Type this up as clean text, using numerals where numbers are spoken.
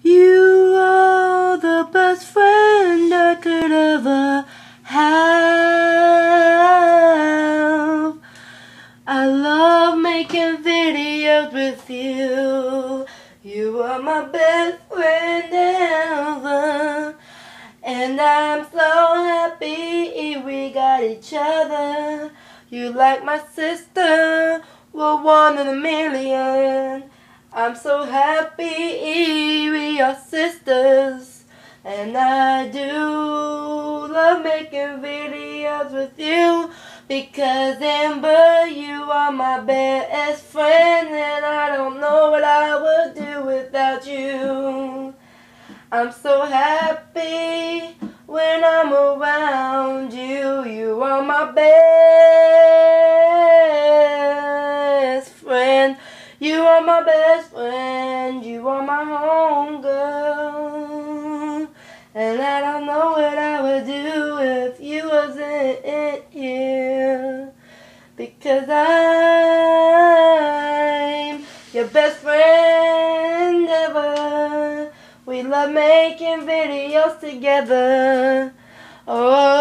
You are the best friend I could ever have. I love making videos with you. You are my best friend ever. And I'm so happy we got each other. You like my sister, we're one in a million. I'm so happy we are sisters. And I do love making videos with you, because Amber, you are my best friend, and I don't know what I would do without you. I'm so happy when I'm around you. You are my best friend. You are my best friend. You are my home girl. And I don't know what I would do if you wasn't here, because I'm your best friend ever. We love making videos together. Oh.